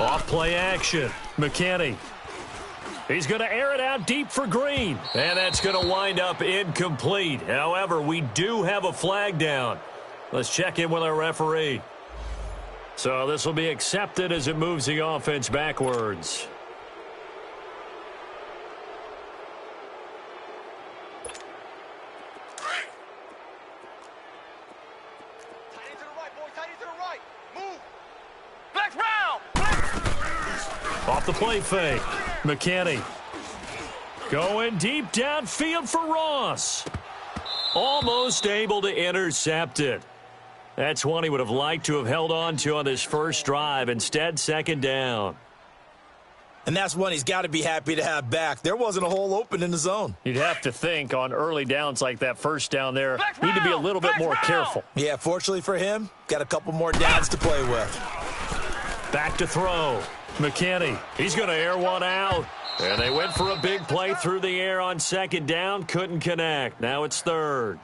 Off play action. McKinney. He's going to air it out deep for Green. And that's going to wind up incomplete. However, we do have a flag down. Let's check in with our referee. So this will be accepted as it moves the offense backwards. Off the play fake. McKinney. Going deep downfield for Ross. Almost able to intercept it. That's one he would have liked to have held on to on this first drive. Instead, second down. And that's one he's got to be happy to have back. There wasn't a hole open in the zone. You'd have to think on early downs like that first down there, need to be a little bit more careful. Yeah, fortunately for him, got a couple more downs to play with. Back to throw. McKinney, he's going to air one out. And they went for a big play through the air on second down. Couldn't connect. Now it's third.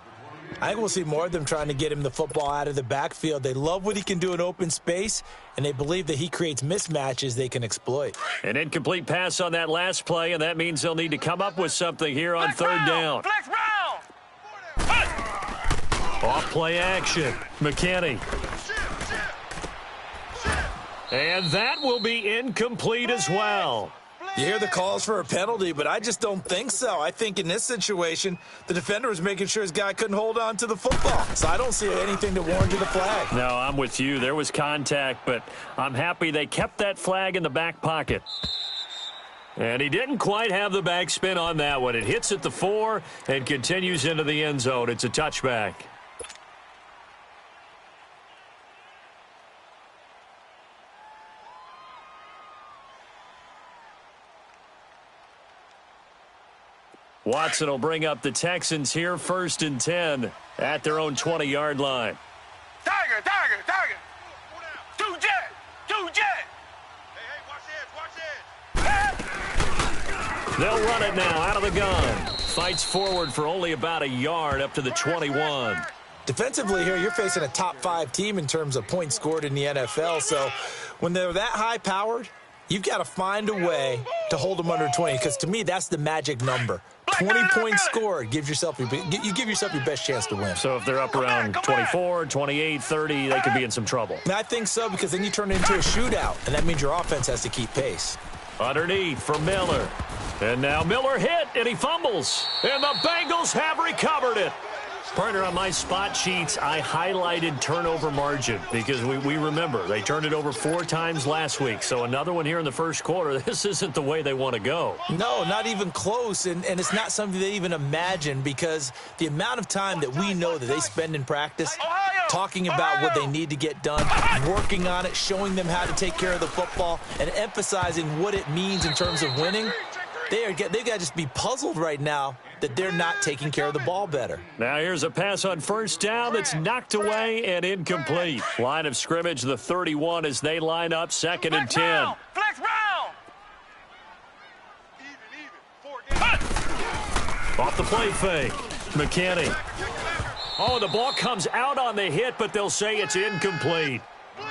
I think we'll see more of them trying to get him the football out of the backfield. They love what he can do in open space, and they believe that he creates mismatches they can exploit. An incomplete pass on that last play, and that means they'll need to come up with something here on third down. Off play action. McKinney. And that will be incomplete as well. You hear the calls for a penalty, but I just don't think so. I think in this situation, the defender was making sure his guy couldn't hold on to the football. So I don't see anything to warrant the flag. No, I'm with you. There was contact, but I'm happy they kept that flag in the back pocket. And he didn't quite have the backspin on that one. It hits at the 4 and continues into the end zone. It's a touchback. Watson will bring up the Texans here, 1st and 10 at their own 20-yard line. Tiger. Two jet. Hey, watch this. They'll run it now out of the gun. Fights forward for only about a yard up to the 21. Defensively here, you're facing a top 5 team in terms of points scored in the NFL. So when they're that high-powered, you've got to find a way to hold them under 20, because to me, that's the magic number. 20 points scored, you give yourself your best chance to win. So if they're up around 24, 28, 30, they could be in some trouble. And I think so, because then you turn it into a shootout, and that means your offense has to keep pace. Underneath for Miller. And now Miller hit, and he fumbles. And the Bengals have recovered it. Partner, on my spot sheets, I highlighted turnover margin because we remember they turned it over 4 times last week. So another one here in the first quarter. This isn't the way they want to go. No, not even close. And it's not something they even imagine, because the amount of time that we know that they spend in practice talking about what they need to get done, working on it, showing them how to take care of the football, and emphasizing what it means in terms of winning. They've got to just be puzzled right now that they're not taking care of the ball better. Now here's a pass on first down that's knocked away and incomplete. Line of scrimmage, the 31, as they line up 2nd and 10. Flex round. Off the play fake. McKinney. Oh, the ball comes out on the hit, but they'll say it's incomplete.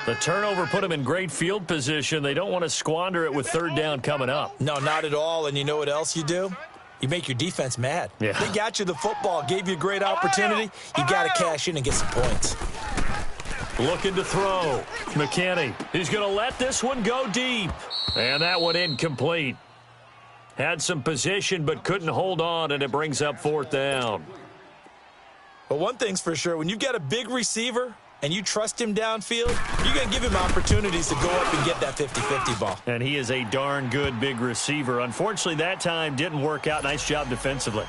The turnover put them in great field position. They don't want to squander it with 3rd down coming up. No, not at all. And you know what else you do? You make your defense mad. Yeah. They got you the football, gave you a great opportunity. You got to cash in and get some points. Looking to throw. McKinney. He's going to let this one go deep. And that one incomplete. Had some position but couldn't hold on, and it brings up 4th down. But one thing's for sure, when you've got a big receiver and you trust him downfield, you're going to give him opportunities to go up and get that 50-50 ball. And he is a darn good big receiver. Unfortunately, that time didn't work out. Nice job defensively.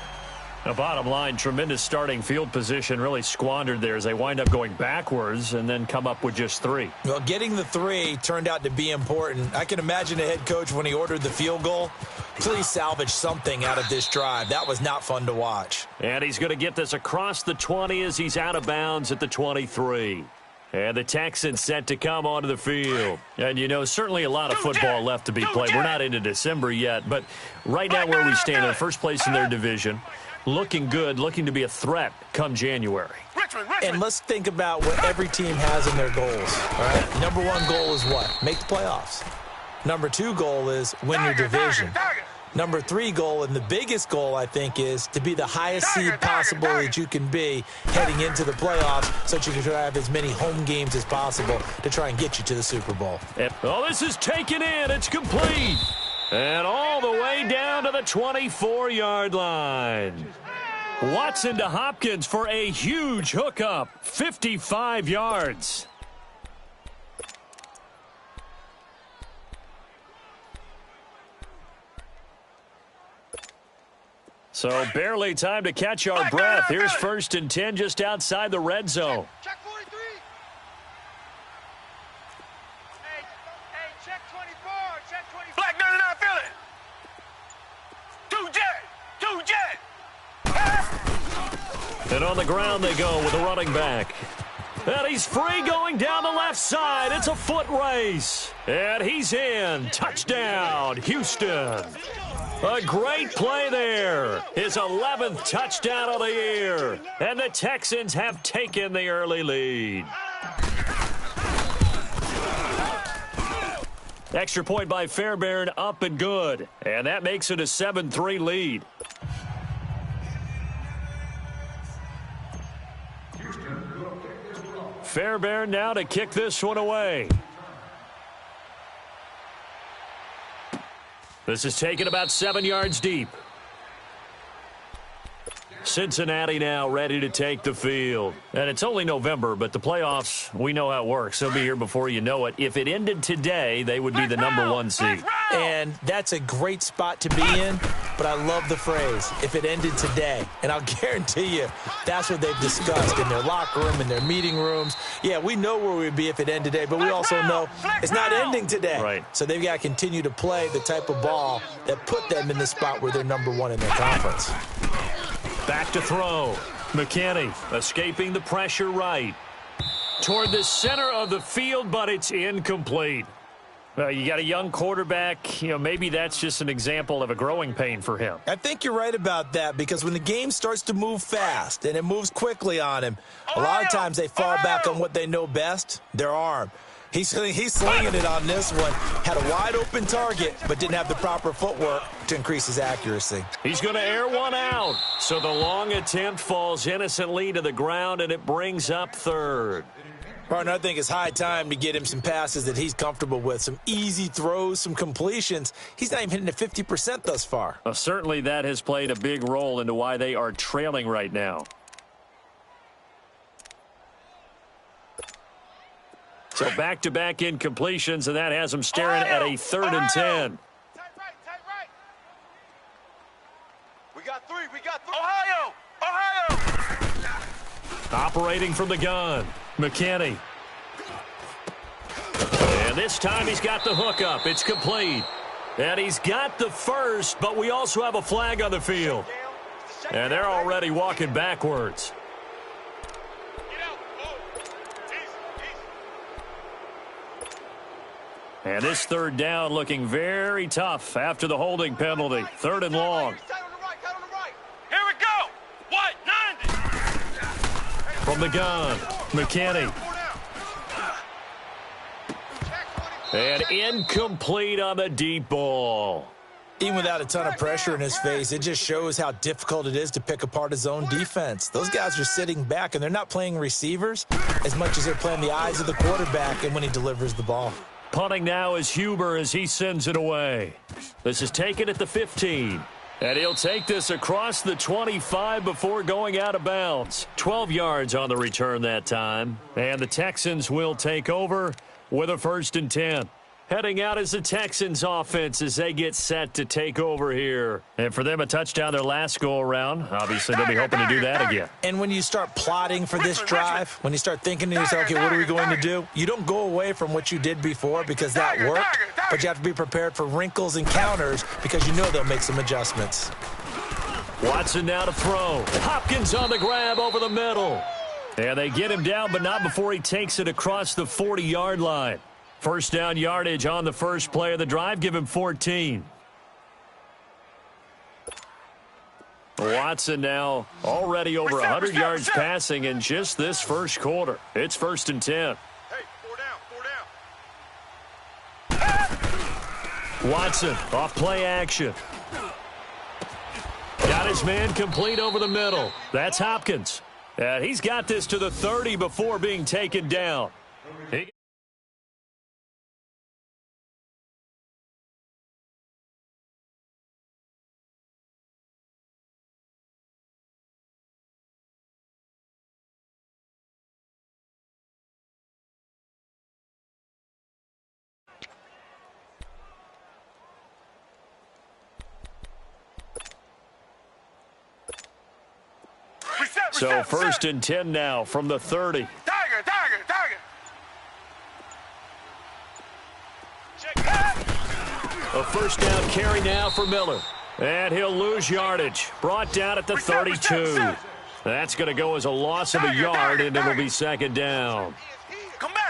Now, bottom line, tremendous starting field position, really squandered there as they wind up going backwards and then come up with just 3. Well, getting the 3 turned out to be important. I can imagine the head coach, when he ordered the field goal, please salvage something out of this drive. That was not fun to watch. And he's going to get this across the 20 as he's out of bounds at the 23. And the Texans set to come onto the field. And, you know, certainly a lot of football left to be played. We're not into December yet, but right now where we stand, in first place in their division, looking good, looking to be a threat come January. And let's think about what every team has in their goals. All right? Number 1 goal is what? Make the playoffs. Number 2 goal is win your division. Number 3 goal, and the biggest goal, I think, is to be the highest seed possible that you can be heading into the playoffs so that you can have as many home games as possible to try and get you to the Super Bowl. Oh, this is taken in. It's complete. And all the way down to the 24-yard line. Watson to Hopkins for a huge hookup, 55 yards. So barely time to catch our breath. Here's 1st and 10 just outside the red zone. Check 43. Hey, check 24. Check 24. Black 99 Philly. 2 jet. And on the ground they go with a running back. And he's free going down the left side. It's a foot race. And he's in. Touchdown, Houston. A great play there. His 11th touchdown of the year. And the Texans have taken the early lead. Extra point by Fairbairn, up and good. And that makes it a 7-3 lead. Fairbairn now to kick this one away. This is taken about 7 yards deep. Cincinnati now ready to take the field. And it's only November, but the playoffs, we know how it works. They'll be here before you know it. If it ended today, they would be the number 1 seed. And that's a great spot to be in, but I love the phrase, if it ended today. And I'll guarantee you, that's what they've discussed in their locker room, in their meeting rooms. Yeah, we know where we'd be if it ended today, but we also know it's not ending today. Right. So they've got to continue to play the type of ball that put them in the spot where they're number 1 in their conference. Back to throw. McKinney escaping the pressure right. Toward the center of the field, but it's incomplete. You got a young quarterback. Maybe that's just an example of a growing pain for him. I think you're right about that because when the game starts to move fast and it moves quickly on him, a lot of times they fall back on what they know best, their arm. He's slinging it on this one. Had a wide-open target, but didn't have the proper footwork to increase his accuracy. He's going to air one out. So the long attempt falls innocently to the ground, and it brings up 3rd. Partner, I think it's high time to get him some passes that he's comfortable with, some easy throws, some completions. He's not even hitting at 50% thus far. Well, certainly that has played a big role into why they are trailing right now. So back-to-back incompletions, and that has them staring at a 3rd and 10. Tight right. We got 3. Ohio. Operating from the gun, McKinney. And this time he's got the hookup. It's complete. And he's got the first, but we also have a flag on the field. And they're already walking backwards. And this 3rd down looking very tough after the holding penalty. 3rd and long. Here we go. What? 90. From the gun, McKinney. And incomplete on the deep ball. Even without a ton of pressure in his face, it just shows how difficult it is to pick apart his own defense. Those guys are sitting back, and they're not playing receivers as much as they're playing the eyes of the quarterback and when he delivers the ball. Punting now is Huber as he sends it away. This is taken at the 15. And he'll take this across the 25 before going out of bounds. 12 yards on the return that time. And the Texans will take over with a 1st and 10. Heading out as the Texans offense as they get set to take over here. And for them, a touchdown their last go-around. Obviously, they'll be hoping to do that again. And when you start plotting for this drive, when you start thinking to yourself, okay, what are we going to do? You don't go away from what you did before because that worked, but you have to be prepared for wrinkles and counters because you know they'll make some adjustments. Watson now to throw. Hopkins on the grab over the middle. And they get him down, but not before he takes it across the 40-yard line. 1st down yardage on the first play of the drive. Give him 14. Watson now already over 100 yards passing in just this first quarter. It's 1st and 10. Hey, 4 down. Watson off play action. Got his man complete over the middle. That's Hopkins. And he's got this to the 30 before being taken down. So first and 10 now from the 30. Tiger. A first down carry now for Miller. And he'll lose yardage. Brought down at the 32. That's going to go as a loss of a yard, and it'll be second down.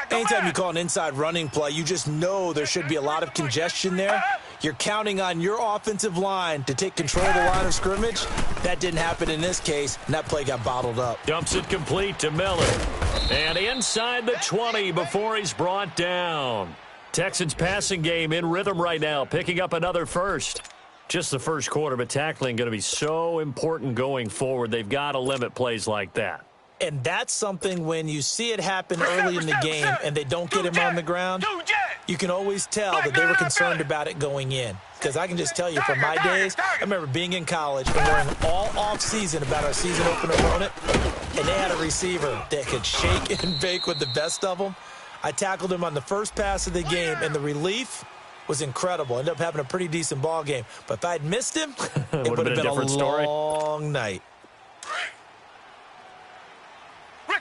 Anytime you call an inside running play, you just know there should be a lot of congestion there. You're counting on your offensive line to take control of the line of scrimmage. That didn't happen in this case, and that play got bottled up. Dumps it complete to Miller. And inside the 20 before he's brought down. Texans passing game in rhythm right now, picking up another first. Just the first quarter, but tackling going to be so important going forward. They've got to limit plays like that. And that's something when you see it happen early in the game and they don't get him on the ground, you can always tell that they were concerned about it going in. Because I can just tell you from my days, I remember being in college and worrying all off-season about our season opener opponent, and they had a receiver that could shake and bake with the best of them. I tackled him on the first pass of the game, and the relief was incredible. Ended up having a pretty decent ball game. But if I'd missed him, it would have been a long night.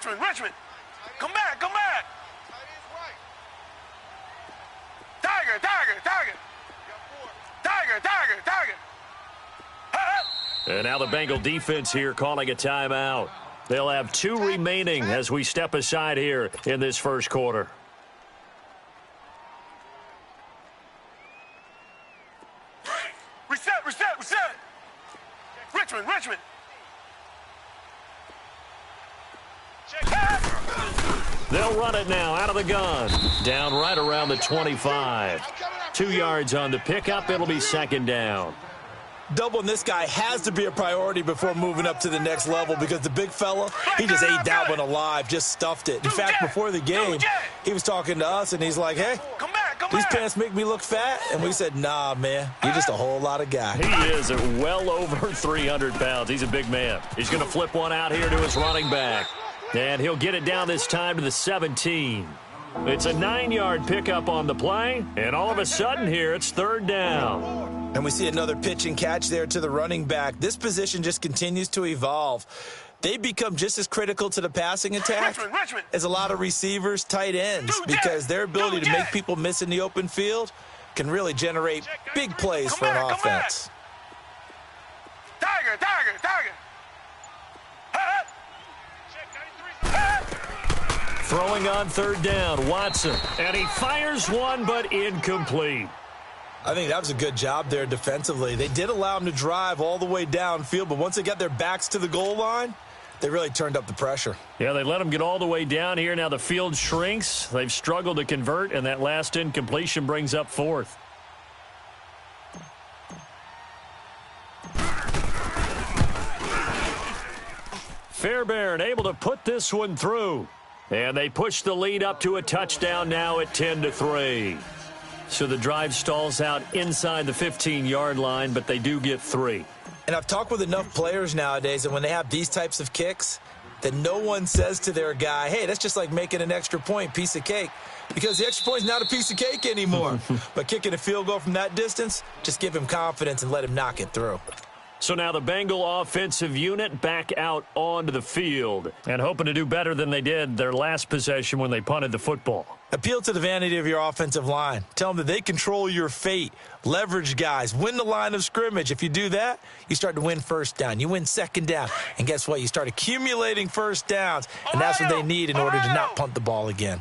Richmond. Come back. Tiger. And now the Bengal defense here calling a timeout. They'll have 2 remaining as we step aside here in this first quarter. Reset. Richmond. They'll run it now out of the gun. Down right around the 25. 2 yards on the pickup. It'll be second down. Doubling this guy has to be a priority before moving up to the next level because the big fella, he just ate that one alive, just stuffed it. In fact, before the game, he was talking to us, and he's like, hey, these pants make me look fat. And we said, nah, man, you're just a whole lot of guy. He is at well over 300 pounds. He's a big man. He's going to flip one out here to his running back. And he'll get it down this time to the 17. It's a 9-yard pickup on the play, and all of a sudden here it's third down. And we see another pitch and catch there to the running back. This position just continues to evolve. They become just as critical to the passing attack as a lot of receivers, tight ends, because their ability to make people miss in the open field can really generate big plays for an offense. Tiger. Throwing on third down, Watson. And he fires one, but incomplete. I think that was a good job there defensively. They did allow him to drive all the way downfield, but once they got their backs to the goal line, they really turned up the pressure. Yeah, they let him get all the way down here. Now the field shrinks. They've struggled to convert, and that last incompletion brings up fourth. Fairbairn able to put this one through. And they push the lead up to a touchdown now at 10-3. So the drive stalls out inside the 15-yard line, but they do get 3. And I've talked with enough players nowadays, and when they have these types of kicks, that no one says to their guy, hey, that's just like making an extra point, piece of cake. Because the extra point is not a piece of cake anymore. But kicking a field goal from that distance, just give him confidence and let him knock it through. So now the Bengal offensive unit back out onto the field and hoping to do better than they did their last possession when they punted the football. Appeal to the vanity of your offensive line. Tell them that they control your fate. Leverage guys. Win the line of scrimmage. If you do that, you start to win first down. You win second down. And guess what? You start accumulating first downs. And that's what they need in order to not punt the ball again.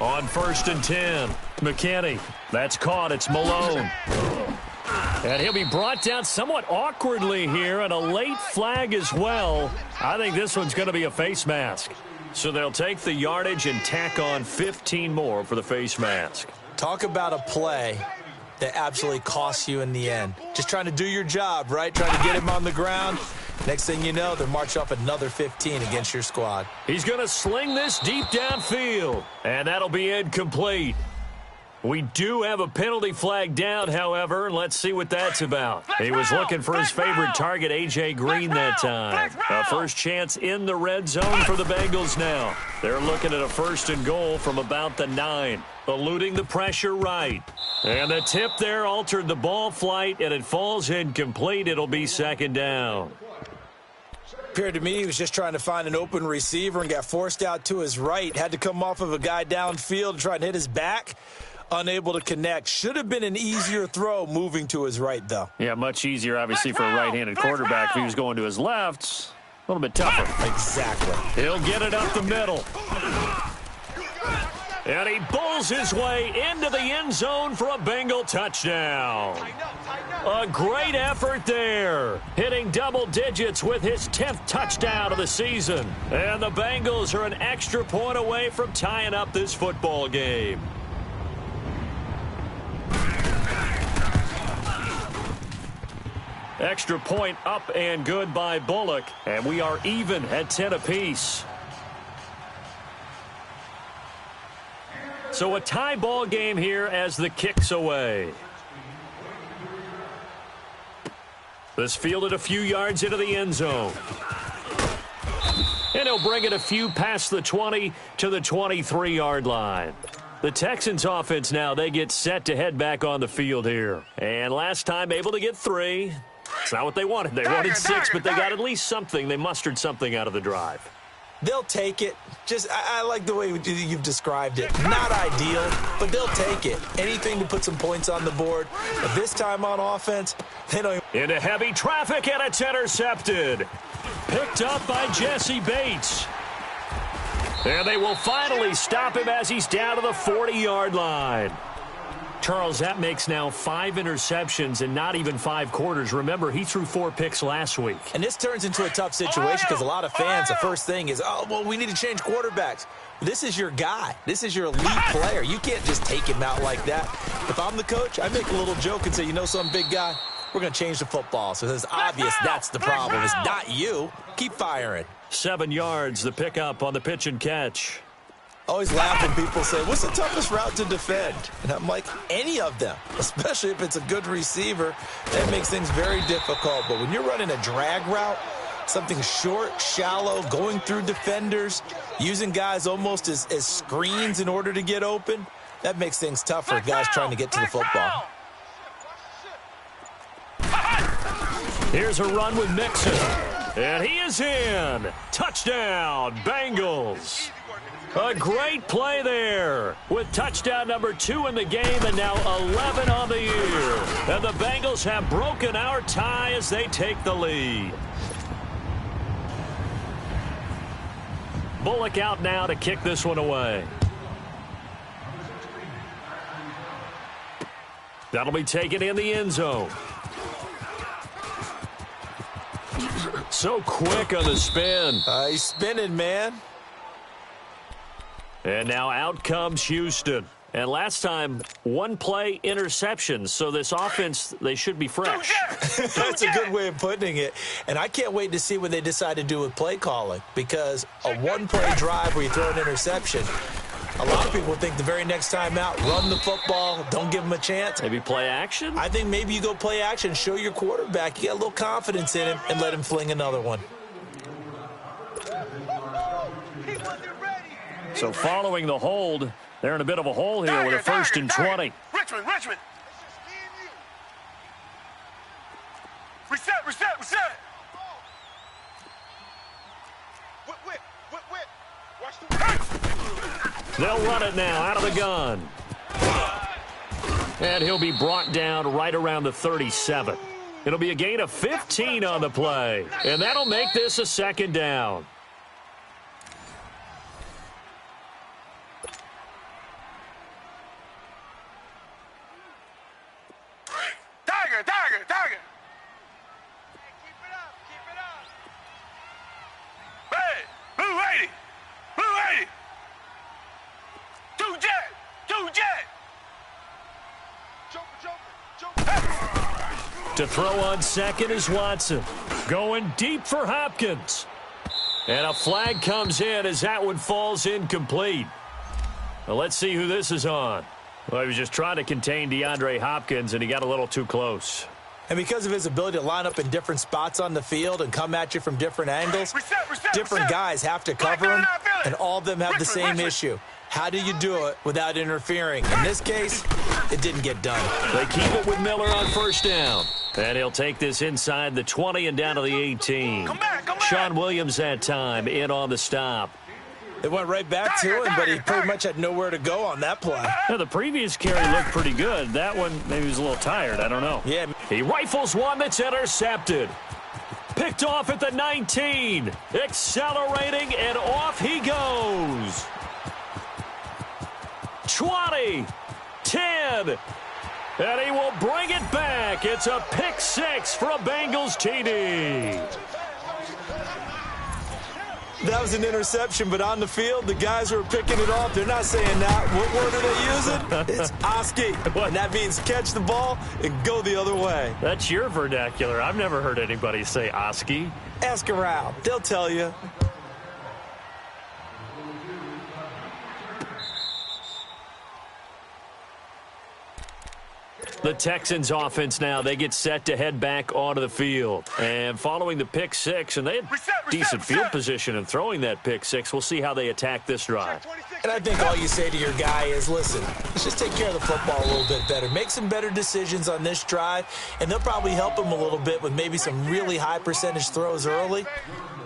On first and 10, McKinney. That's caught. It's Malone. And he'll be brought down somewhat awkwardly here, and a late flag as well. I think this one's going to be a face mask. So they'll take the yardage and tack on 15 more for the face mask. Talk about a play that absolutely costs you in the end. Just trying to do your job, right? Trying to get him on the ground. Next thing you know, they're marching off another 15 against your squad. He's going to sling this deep downfield, and that'll be incomplete. We do have a penalty flag down, however, and let's see what that's about. He was looking for his favorite target, A.J. Green, that time. A first chance in the red zone for the Bengals now. They're looking at a 1st and goal from about the 9. Eluding the pressure right. And the tip there altered the ball flight, and it falls incomplete. It'll be 2nd down. Appeared to me he was just trying to find an open receiver and got forced out to his right. Had to come off of a guy downfield and try and hit his back. Unable to connect. Should have been an easier throw moving to his right, though. Yeah, much easier, obviously, for a right-handed quarterback. If he was going to his left, a little bit tougher. Exactly. He'll get it up the middle. And he bulls his way into the end zone for a Bengal touchdown. A great effort there. Hitting double digits with his 10th touchdown of the season. And the Bengals are an extra point away from tying up this football game. Extra point up and good by Bullock. And we are even at 10 apiece. So a tie ball game here as the kick's away. This fielded a few yards into the end zone. And he'll bring it a few past the 20 to the 23-yard line. The Texans offense now, they get set to head back on the field here. And last time able to get 3. It's not what they wanted. They wanted 6, but they got at least something. They mustered something out of the drive. They'll take it. I like the way you've described it. Not ideal, but they'll take it. Anything to put some points on the board. But this time on offense, they don't even... Into heavy traffic, and it's intercepted. Picked up by Jesse Bates. And they will finally stop him as he's down to the 40-yard line. Charles, that makes now 5 interceptions in not even 5 quarters. Remember, he threw 4 picks last week. And this turns into a tough situation because a lot of fans, the first thing is, oh, well, we need to change quarterbacks. This is your guy. This is your elite player. You can't just take him out like that. If I'm the coach, I make a little joke and say, you know some big guy? We're going to change the football. So it's obvious that's the problem. It's not you. Keep firing. 7 yards, the pickup on the pitch and catch. Always laugh when people say, what's the toughest route to defend? And I'm like, any of them, especially if it's a good receiver. That makes things very difficult. But when you're running a drag route, something short, shallow, going through defenders, using guys almost as screens in order to get open, that makes things tough for guys trying to get to the football. Here's a run with Mixon. And he is in. Touchdown, Bengals. A great play there with touchdown number 2 in the game and now 11 on the year. And the Bengals have broken our tie as they take the lead. Bullock out now to kick this one away. That'll be taken in the end zone. So quick on the spin. He's spinning, man. And now out comes Houston. And last time, 1 play interception. So this offense, they should be fresh. That's a good way of putting it. And I can't wait to see what they decide to do with play calling. Because a 1-play drive where you throw an interception, a lot of people think the very next time out, run the football, don't give them a chance. Maybe play action? I think maybe you go play action, show your quarterback, you got a little confidence in him, and let him fling another one. So following the hold, they're in a bit of a hole here with a 1st and 20. Richmond. Reset. Whip. Watch the... They'll run it now out of the gun. And he'll be brought down right around the 37. It'll be a gain of 15 on the play. And that'll make this a 2nd down. Tiger. Hey, keep it up. Hey, Blue 80. 2 jet. To throw on second is Watson. Going deep for Hopkins. And a flag comes in as that one falls incomplete. Well, let's see who this is on. Well, he was just trying to contain DeAndre Hopkins, and he got a little too close. And because of his ability to line up in different spots on the field and come at you from different angles, different guys have to cover him, and all of them have the same issue. How do you do it without interfering? In this case, it didn't get done. They keep it with Miller on first down. And he'll take this inside the 20 and down to the 18. Sean Williams that time in on the stop. It went right back to him, but he pretty much had nowhere to go on that play. Now, the previous carry looked pretty good. That one, maybe he was a little tired. I don't know. Yeah. He rifles one that's intercepted. Picked off at the 19. Accelerating, and off he goes. 20, 10, and he will bring it back. It's a pick six for a Bengals TD. That was an interception, but on the field, the guys who are picking it off, they're not saying that. What word are they using? It's Oski, and that means catch the ball and go the other way. That's your vernacular. I've never heard anybody say Oski. Ask around. They'll tell you. The Texans offense now, they get set to head back onto the field. And following the pick six, and they had decent field position in throwing that pick six, we'll see how they attack this drive. And I think all you say to your guy is, listen, let's just take care of the football a little bit better. Make some better decisions on this drive, and they'll probably help him a little bit with maybe some really high percentage throws early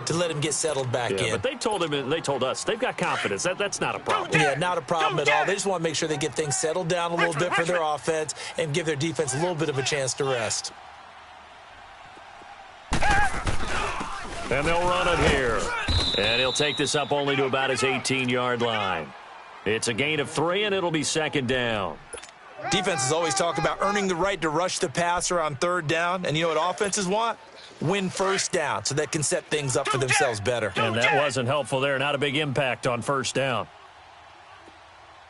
to let him get settled back in. But they told him, and they told us, they've got confidence. That's not a problem. Yeah, not a problem at all. They just want to make sure they get things settled down a little bit for their offense and give their defense a little bit of a chance to rest. And they'll run it here. And he'll take this up only to about his 18-yard line. It's a gain of 3, and it'll be second down. Defenses always talk about earning the right to rush the passer on third down. And you know what offenses want? Win first down so they can set things up for themselves better. And that wasn't helpful there. Not a big impact on first down.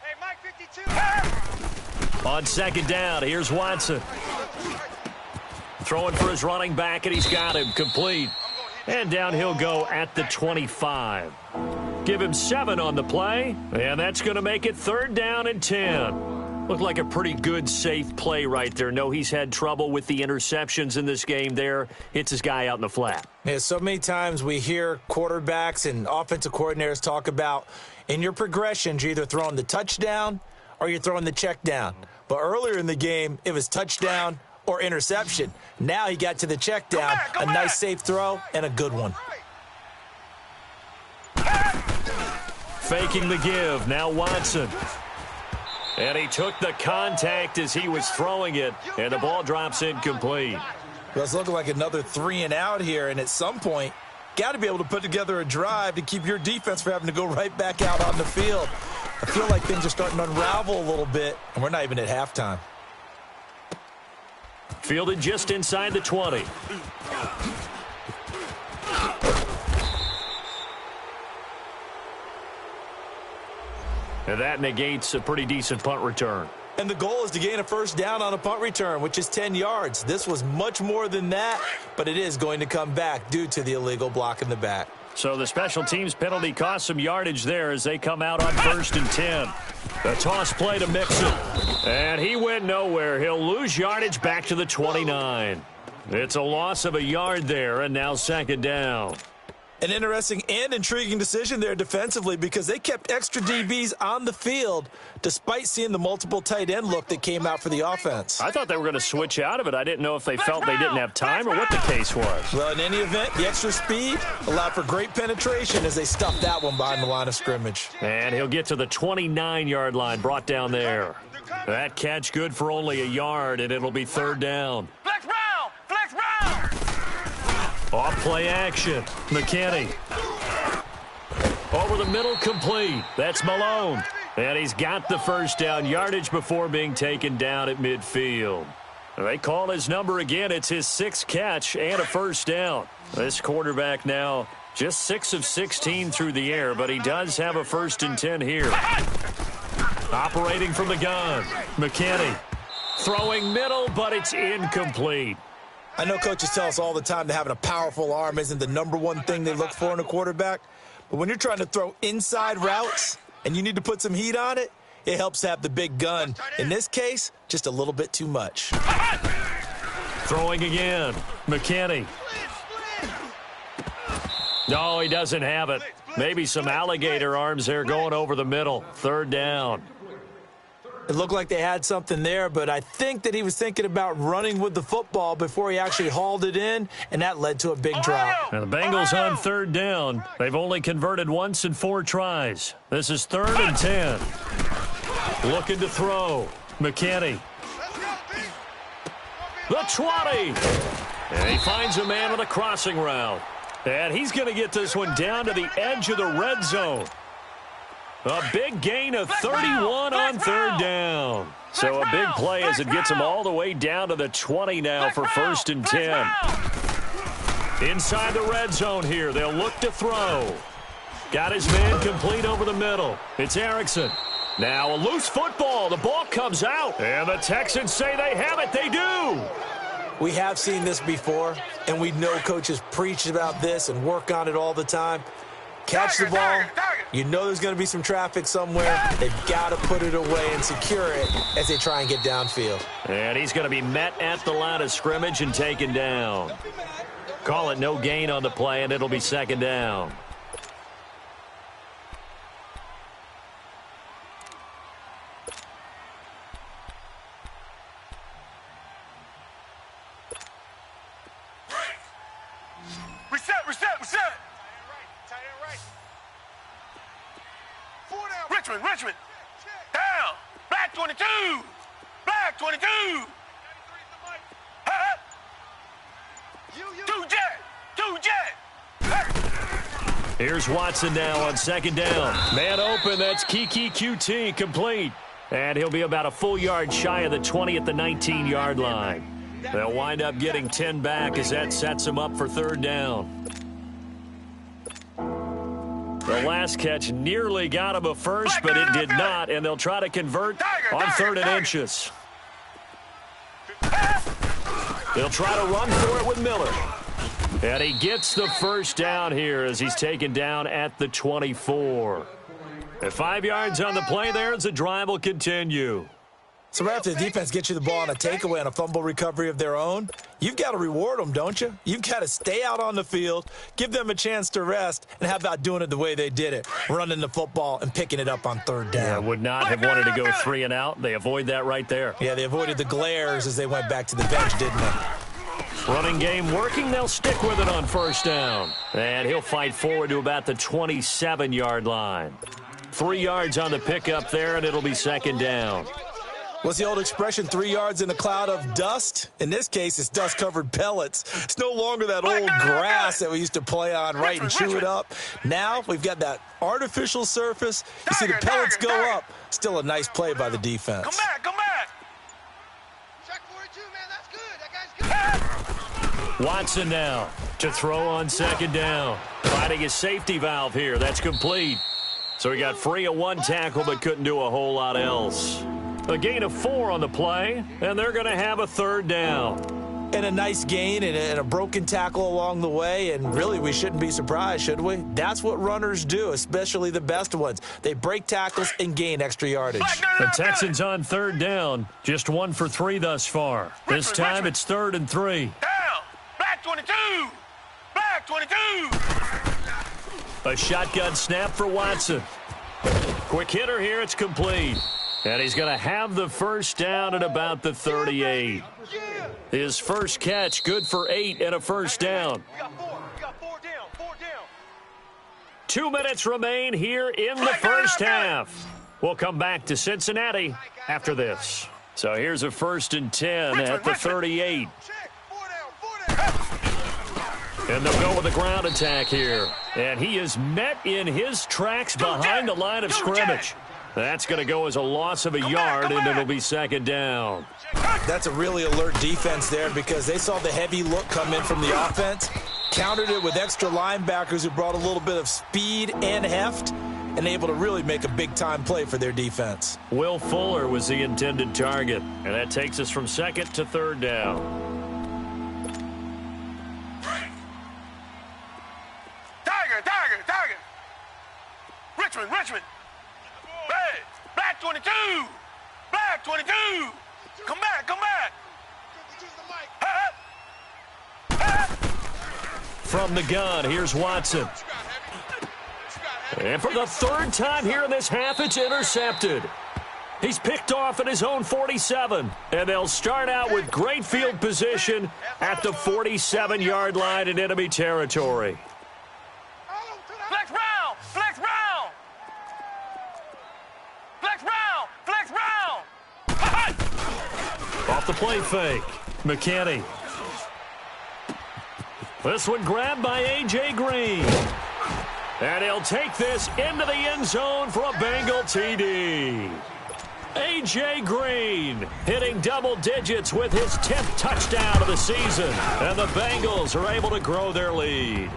Hey, Mike 52. On second down, here's Watson. Throwing for his running back, and he's got him complete. And down he'll go at the 25. Give him 7 on the play, and that's going to make it third down and 10. Looked like a pretty good, safe play right there. No, he's had trouble with the interceptions in this game there. Hits his guy out in the flat. Yeah, so many times we hear quarterbacks and offensive coordinators talk about in your progressions, you're either throwing the touchdown or you're throwing the check down. But earlier in the game, it was touchdown or interception. Now he got to the check down, a nice safe throw, and a good one. Faking the give. Now Watson. And he took the contact as he was throwing it, and the ball drops incomplete. Well, it's looking like another 3 and out here, and at some point, got to be able to put together a drive to keep your defense from having to go right back out on the field. I feel like things are starting to unravel a little bit, and we're not even at halftime. Fielded just inside the 20. And that negates a pretty decent punt return. And the goal is to gain a first down on a punt return, which is 10 yards. This was much more than that, but it is going to come back due to the illegal block in the back. So the special teams penalty cost some yardage there as they come out on first and 10. The toss play to Mixon. And he went nowhere. He'll lose yardage back to the 29. It's a loss of a yard there, and now second down. An interesting and intriguing decision there defensively because they kept extra DBs on the field despite seeing the multiple tight end look that came out for the offense. I thought they were going to switch out of it. I didn't know if they felt they didn't have time or what the case was. Well, in any event, the extra speed allowed for great penetration as they stuffed that one behind the line of scrimmage. And he'll get to the 29-yard line, brought down there. That catch good for only a yard, and it'll be third down. Flex round! Flex round! Off play action. McKinney. Over the middle, complete. That's Malone. And he's got the first down yardage before being taken down at midfield. They call his number again. It's his 6th catch and a first down. This quarterback now just 6 of 16 through the air, but he does have a first and 10 here. Operating from the gun. McKinney. Throwing middle, but it's incomplete. I know coaches tell us all the time that having a powerful arm isn't the number one thing they look for in a quarterback. But when you're trying to throw inside routes and you need to put some heat on it, it helps to have the big gun. In this case, just a little bit too much. Throwing again. McKinney. No, he doesn't have it. Maybe some alligator arms there going over the middle. Third down. It looked like they had something there, but I think that he was thinking about running with the football before he actually hauled it in, and that led to a big drop. Now the Bengals on third down. They've only converted once in 4 tries. This is 3rd and 10. Looking to throw. McKinney. The 20. And he finds a man with a crossing route. And he's going to get this one down to the edge of the red zone. A big gain of 31 on third down. So a big play as it gets him all the way down to the 20 now for 1st and 10. Inside the red zone here. They'll look to throw. Got his man complete over the middle. It's Erickson. Now a loose football. The ball comes out. And the Texans say they have it. They do. We have seen this before, and we know coaches preach about this and work on it all the time. Catch the ball. You know there's going to be some traffic somewhere. They've got to put it away and secure it as they try and get downfield. And he's going to be met at the line of scrimmage and taken down. Call it no gain on the play, and it'll be 2nd down. Reset. Tight end right. 4 down. Richmond. Down. Black 22. Black 22. Two jet. Here's Watson now on 2nd down. Man open, that's Kiki QT complete. And he'll be about a full yard shy of the 20 at the 19-yard line. They'll wind up getting 10 back as that sets them up for 3rd down. The last catch nearly got him a first, but it did not, and they'll try to convert on 3rd and inches. They'll try to run for it with Miller. And he gets the 1st down here as he's taken down at the 24. At 5 yards on the play there as the drive will continue. So right after the defense gets you the ball on a takeaway on a fumble recovery of their own, you've got to reward them, don't you? You've got to stay out on the field, give them a chance to rest, and how about doing it the way they did it, running the football and picking it up on 3rd down. Yeah, would not have wanted to go 3 and out. They avoid that right there. Yeah, they avoided the glares as they went back to the bench, didn't they? Running game working. They'll stick with it on 1st down. And he'll fight forward to about the 27-yard line. 3 yards on the pickup there, and it'll be 2nd down. What's the old expression, 3 yards in a cloud of dust? In this case, it's dust-covered pellets. It's no longer that old grass that we used to play on, right, and chew it up. Now we've got that artificial surface. You see the pellets go up. Still a nice play by the defense. Come back. Check 42, man. That's good. Watson now to throw on 2nd down. Finding his safety valve here. That's complete. So he got free of 1 tackle but couldn't do a whole lot else. A gain of 4 on the play, and they're going to have a 3rd down. And a nice gain and a broken tackle along the way, and really we shouldn't be surprised, should we? That's what runners do, especially the best ones. They break tackles and gain extra yardage. The Texans on 3rd down, just 1 for 3 thus far. This time it's 3rd and 3. Down. Black 22. Black 22. A shotgun snap for Watson. Quick hitter here, it's complete. And he's going to have the 1st down at about the 38. His first catch, good for 8 and a 1st down. We got 4 down. 2 minutes remain here in the 1st half. We'll come back to Cincinnati after this. So here's a 1st and 10 at the 38. And they'll go with a ground attack here. And he is met in his tracks behind the line of scrimmage. That's going to go as a loss of a yard, and it'll be 2nd down. That's a really alert defense there because they saw the heavy look come in from the offense, countered it with extra linebackers who brought a little bit of speed and heft, and able to really make a big-time play for their defense. Will Fuller was the intended target, and that takes us from 2nd to 3rd down. 22. Black 22. Come back, come back. From the gun, here's Watson. And for the third time here in this half, it's intercepted. He's picked off at his own 47. And they'll start out with great field position at the 47-yard line in enemy territory. Flex round, flex round. Flex round, flex round. Off the play fake. McKinney. This one grabbed by A.J. Green. And he'll take this into the end zone for a Bengal TD. A.J. Green hitting double digits with his 10th touchdown of the season. And the Bengals are able to grow their lead.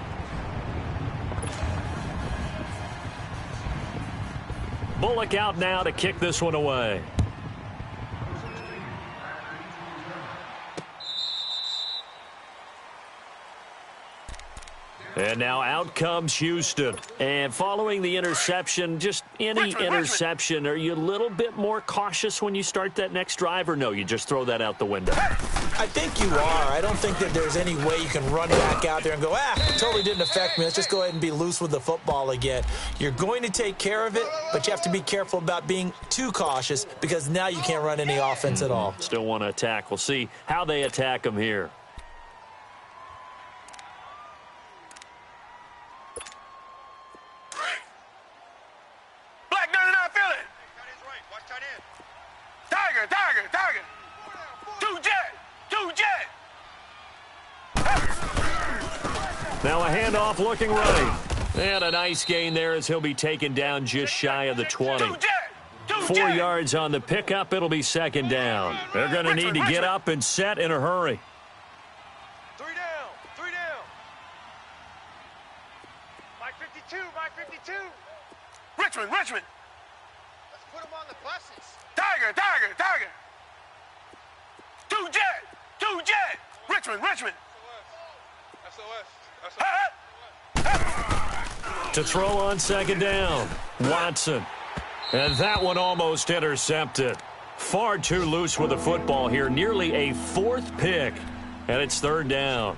Bullock out now to kick this one away. And now out comes Houston. And following the interception, just any interception, are you a little bit more cautious when you start that next drive, or no, you just throw that out the window? I think you are. I don't think that there's any way you can run back out there and go, totally didn't affect me. Let's just go ahead and be loose with the football again. You're going to take care of it, but you have to be careful about being too cautious because now you can't run any offense at all. Still want to attack. We'll see how they attack them here. Tiger. Two jet. Now a handoff looking right. And a nice gain there as he'll be taken down just shy of the 20. 4 yards on the pickup. It'll be second down. They're going to need to get up and set in a hurry. Three down. Mike 52. Richmond. Let's put him on the buses. Tiger. Two jet. Richmond. To throw on second down, Watson. And that one almost intercepted. Far too loose with the football here. Nearly a fourth pick. And it's third down.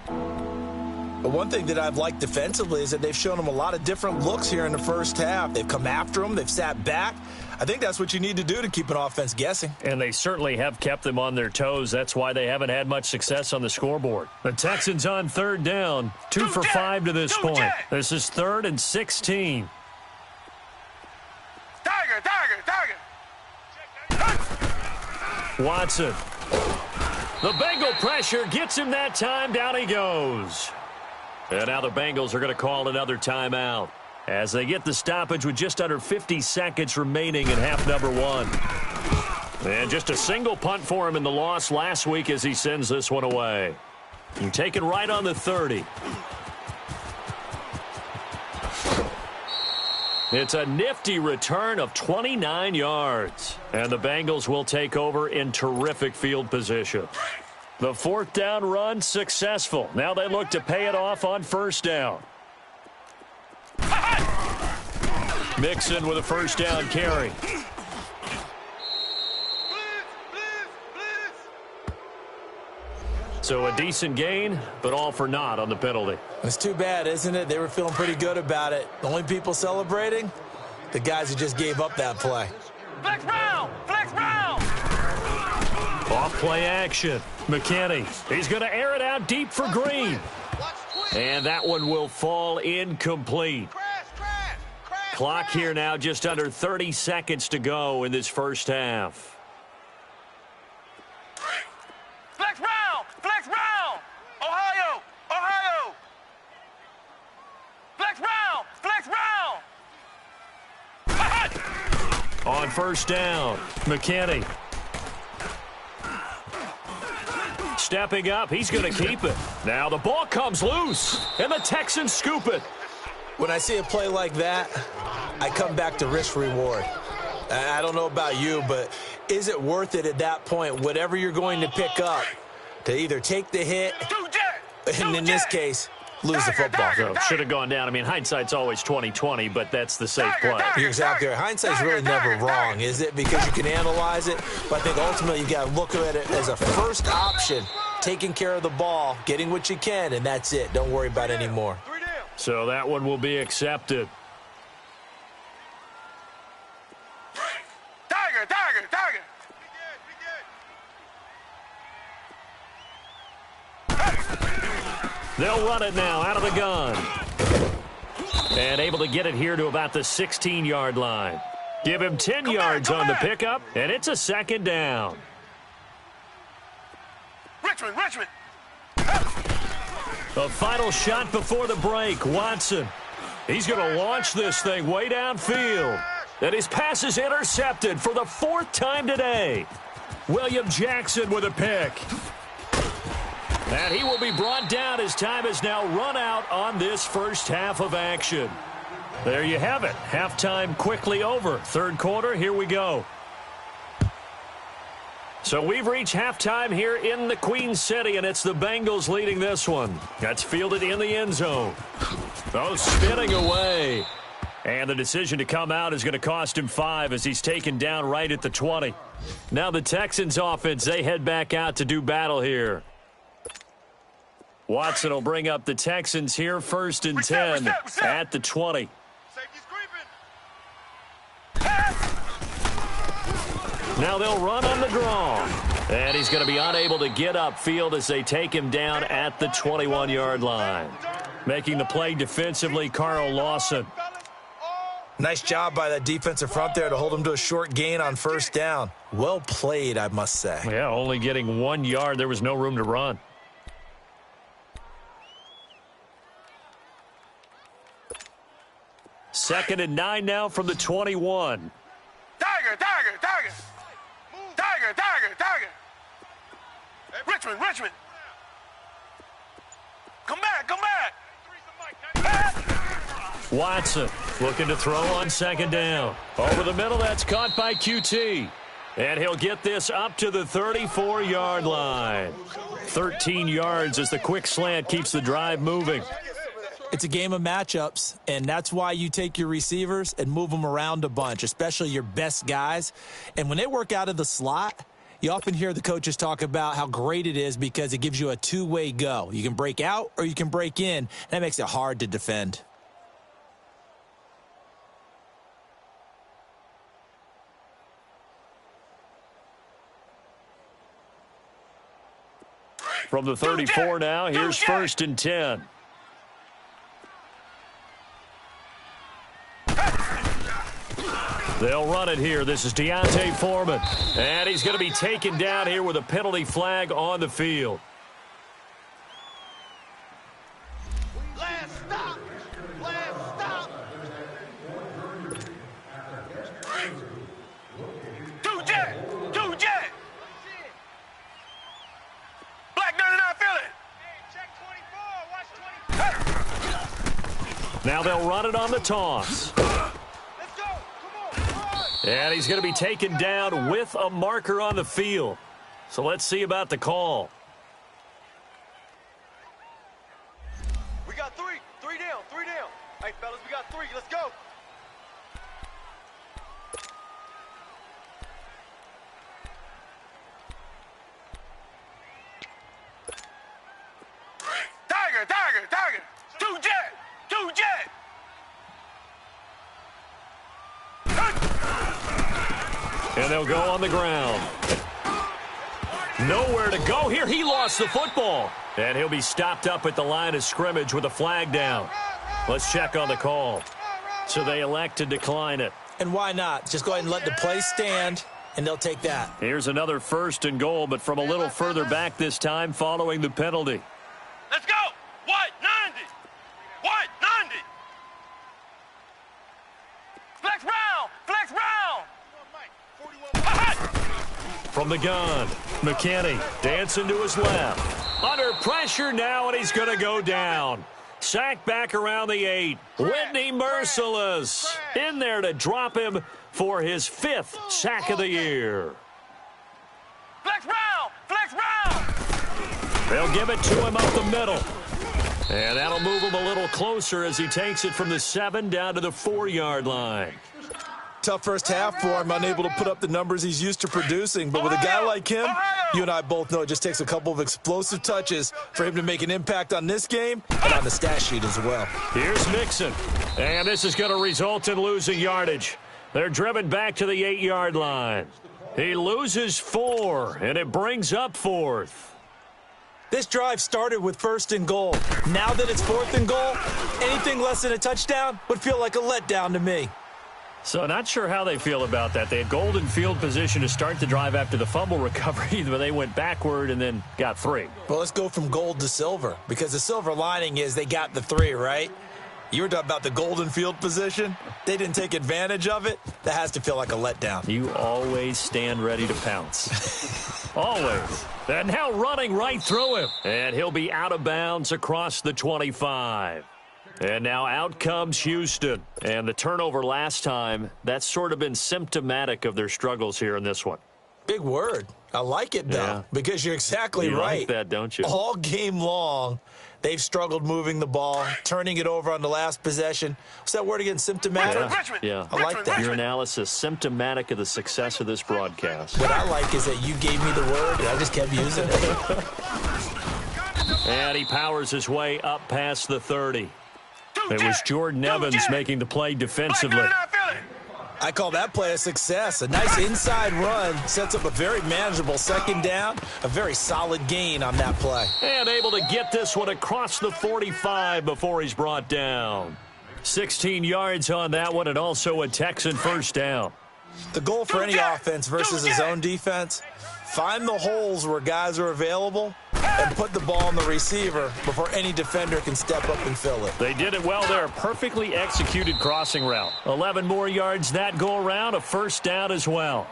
But one thing that I've liked defensively is that they've shown them a lot of different looks here in the first half. They've come after them. They've sat back. I think that's what you need to do to keep an offense guessing. And they certainly have kept them on their toes. That's why they haven't had much success on the scoreboard. The Texans on third down. 2 for 5 to this point. This is 3rd and 16. Tiger. Watson. The Bengal pressure gets him that time. Down he goes. And now the Bengals are going to call another timeout as they get the stoppage with just under 50 seconds remaining in half number 1. And just a single punt for him in the loss last week as he sends this one away. And taken right on the 30. It's a nifty return of 29 yards. And the Bengals will take over in terrific field position. The 4th down run successful. Now they look to pay it off on first down. Mixon with a first down carry. So a decent gain, but all for naught on the penalty. It's too bad, isn't it? They were feeling pretty good about it. The only people celebrating, the guys who just gave up that play. Flex round. Off play action. McKinney. He's going to air it out deep for Green. And that one will fall incomplete. Clock here now, just under 30 seconds to go in this first half. Flex round. Ohio. Flex round. On first down, McKinney. Stepping up, he's going to keep it. Now the ball comes loose, and the Texans scoop it. When I see a play like that, I come back to risk-reward. I don't know about you, but is it worth it at that point, whatever you're going to pick up, to either take the hit, and in this case, lose the football. So should have gone down. I mean, hindsight's always 20/20, but that's the safe play. You're exactly right. Hindsight's really never wrong, is it? Because you can analyze it, but I think ultimately you got to look at it as a first option, taking care of the ball, getting what you can, and that's it. Don't worry about it anymore. So that one will be accepted. Tiger. They'll run it now out of the gun. And able to get it here to about the 16-yard line. Give him 10 yards on the pickup, and it's a second down. Richmond. A final shot before the break. Watson. He's going to launch this thing way downfield. And his pass is intercepted for the 4th time today. William Jackson with a pick. And he will be brought down as time has now run out on this first half of action. There you have it. Halftime quickly over. Third quarter, here we go. So we've reached halftime here in the Queen City, and it's the Bengals leading this one. That's fielded in the end zone. Oh, spinning away. And the decision to come out is going to cost him 5 as he's taken down right at the 20. Now the Texans offense, they head back out to do battle here. Watson will bring up the Texans here, 1st and 10 at the 20. Now they'll run on the draw. And he's going to be unable to get upfield as they take him down at the 21-yard line. Making the play defensively, Carl Lawson. Nice job by that defensive front there to hold him to a short gain on 1st down. Well played, I must say. Yeah, only getting 1 yard. There was no room to run. Second and 9 now from the 21. Tiger. Richmond. Come back. Watson looking to throw on 2nd down. Over the middle, that's caught by QT. And he'll get this up to the 34-yard line. 13 yards as the quick slant keeps the drive moving. It's a game of matchups, and that's why you take your receivers and move them around a bunch, especially your best guys. And when they work out of the slot, you often hear the coaches talk about how great it is because it gives you a two-way go. You can break out or you can break in. That makes it hard to defend. From the 34 now, here's 1st and 10. They'll run it here. This is Deontay Foreman. And he's going to be taken down here with a penalty flag on the field. Last stop. Two jet. Black 99 Philly. Check 24. Watch 24. Now they'll run it on the toss. And he's going to be taken down with a marker on the field. So let's see about the call. We got three down. Hey, fellas, we got 3. Let's go. Tiger. Two jet. And they'll go on the ground. Nowhere to go here. He lost the football. And he'll be stopped up at the line of scrimmage with a flag down. Let's check on the call. So they elect to decline it. And why not? Just go ahead and let the play stand, and they'll take that. Here's another 1st and goal, but from a little further back this time following the penalty. Let's go. White 90. Flex round. From the gun, McKinney dancing to his left. Under pressure now, and he's going to go down. Sacked back around the 8. Whitney Merciless in there to drop him for his 5th sack of the year. Flex round. They'll give it to him up the middle. And that'll move him a little closer as he takes it from the 7 down to the 4-yard line. Tough first half for him, unable to put up the numbers he's used to producing. But with a guy like him, you and I both know it just takes a couple of explosive touches for him to make an impact on this game and on the stat sheet as well. Here's Mixon. And this is going to result in losing yardage. They're driven back to the 8-yard line. He loses 4, and it brings up 4th. This drive started with 1st and goal. Now that it's 4th and goal, anything less than a touchdown would feel like a letdown to me. So not sure how they feel about that. They had golden field position to start the drive after the fumble recovery, but they went backward and then got 3. Well, let's go from gold to silver, because the silver lining is they got the 3, right? You were talking about the golden field position. They didn't take advantage of it. That has to feel like a letdown. You always stand ready to pounce. Always. And now running right through him. And he'll be out of bounds across the 25. And now out comes Houston. And the turnover last time, that's sort of been symptomatic of their struggles here in this one. Big word. I like it, though, because you're exactly right. You like that, don't you? All game long, they've struggled moving the ball, turning it over on the last possession. What's that word again? Symptomatic? Yeah. I like that. Your analysis, symptomatic of the success of this broadcast. What I like is that you gave me the word, and I just kept using it. And he powers his way up past the 30. It was Jordan Evans making the play defensively. I call that play a success. A nice inside run sets up a very manageable 2nd down, a very solid gain on that play. And able to get this one across the 45 before he's brought down. 16 yards on that one, and also a Texan 1st down. The goal for any offense versus his own defense, find the holes where guys are available and put the ball on the receiver before any defender can step up and fill it. They did it well there. Perfectly executed crossing route. 11 more yards that go around, a 1st down as well.